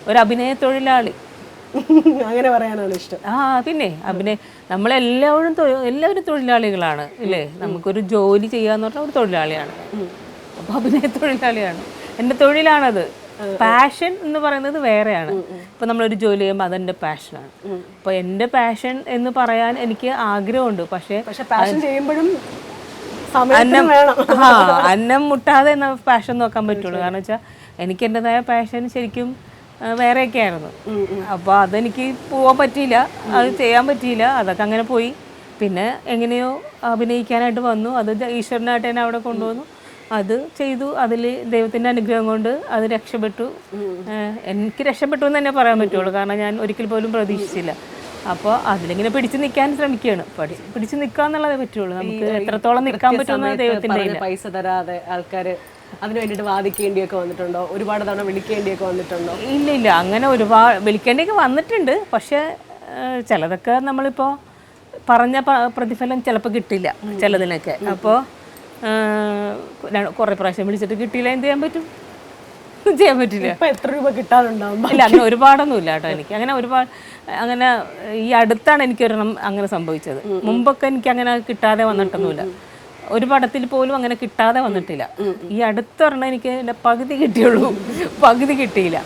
ഒരു അഭിനയ തൊഴിലാളി. അങ്ങനെ പറയാനാണ് ഇഷ്ടം. പിന്നെ എല്ലാവരും തൊഴിലാളികളാണ് ഇല്ലേ? നമുക്കൊരു ജോലി ചെയ്യാന്ന് പറഞ്ഞാൽ ഒരു തൊഴിലാളിയാണ്. അപ്പോൾ അഭിനയ തൊഴിലാളിയാണ്, എൻ്റെ തൊഴിലാണത്. പാഷൻ എന്ന് പറയുന്നത് വേറെയാണ്. ഇപ്പം നമ്മളൊരു ജോലി ചെയ്യുമ്പോൾ അതെൻ്റെ പാഷനാണ്. അപ്പോൾ എൻ്റെ പാഷൻ എന്ന് പറയാൻ എനിക്ക് ആഗ്രഹമുണ്ട്. പക്ഷേ പാഷൻ ചെയ്യുമ്പോഴും അന്നം മുട്ടാതെ പാഷൻ നോക്കാൻ പറ്റുള്ളൂ. കാരണം വെച്ചാൽ എനിക്ക് എൻ്റെതായ പാഷൻ ശരിക്കും വേറെയൊക്കെ ആയിരുന്നു. അപ്പോൾ അതെനിക്ക് പോകാൻ പറ്റിയില്ല, അത് ചെയ്യാൻ പറ്റിയില്ല. അതൊക്കെ അങ്ങനെ പോയി. പിന്നെ എങ്ങനെയോ അഭിനയിക്കാനായിട്ട് വന്നു. അത് ഈശ്വരനായിട്ട് എന്നെ അവിടെ കൊണ്ടുവന്നു, അത് ചെയ്തു. അതിൽ ദൈവത്തിൻ്റെ അനുഗ്രഹം കൊണ്ട് അത് രക്ഷപ്പെട്ടു. എനിക്ക് രക്ഷപ്പെട്ടു എന്ന് തന്നെ പറയാൻ പറ്റുള്ളൂ. കാരണം ഞാൻ ഒരിക്കൽ പോലും പ്രതീക്ഷിച്ചില്ല. അപ്പോൾ അതിലിങ്ങനെ പിടിച്ചു നിൽക്കാൻ ശ്രമിക്കുകയാണ്. പിടിച്ചു നിൽക്കുക എന്നുള്ളതേ പറ്റുള്ളൂ. നമുക്ക് എത്രത്തോളം നിൽക്കാൻ പറ്റുമെന്ന് ദൈവത്തിൻ്റെ. പൈസ തരാതെ ആൾക്കാർ അതിന് വേണ്ടിയിട്ട് വാദിക്കേണ്ടിയൊക്കെ വന്നിട്ടുണ്ടോ? ഒരുപാട് തവണ വിളിക്കേണ്ടിയൊക്കെ വന്നിട്ടുണ്ടോ? ഇല്ല, അങ്ങനെ ഒരുപാട് വിളിക്കേണ്ടിയൊക്കെ വന്നിട്ടുണ്ട്. പക്ഷേ ചിലതൊക്കെ നമ്മളിപ്പോൾ പറഞ്ഞ പ്രതിഫലം ചിലപ്പോൾ കിട്ടില്ല ചിലതിനൊക്കെ. അപ്പോൾ കുറേ പ്രാവശ്യം വിളിച്ചിട്ട് കിട്ടിയില്ല, എന്ത് ചെയ്യാൻ പറ്റും? ചെയ്യാൻ പറ്റില്ല. എത്ര രൂപ കിട്ടാനുണ്ടാവും? ഇല്ല, അങ്ങനെ ഒരുപാടൊന്നും ഇല്ല കേട്ടോ. എനിക്ക് അങ്ങനെ ഈ അടുത്താണ് എനിക്കൊരെണ്ണം അങ്ങനെ സംഭവിച്ചത്. മുമ്പൊക്കെ എനിക്ക് അങ്ങനെ കിട്ടാതെ വന്നിട്ടൊന്നുമില്ല. ഒരു പടത്തിൽ പോലും അങ്ങനെ കിട്ടാതെ വന്നിട്ടില്ല. ഈ അടുത്തൊരെണ്ണം എനിക്ക് എൻ്റെ പകുതി കിട്ടിയുള്ളൂ, പകുതി കിട്ടിയില്ല.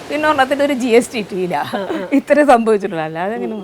പിന്നെ ഒരെണ്ണത്തിൻ്റെ ഒരു GST കിട്ടിയില്ല. ഇത്രേ സംഭവിച്ചിട്ടുള്ളൂ. അല്ലാതെ അങ്ങനെ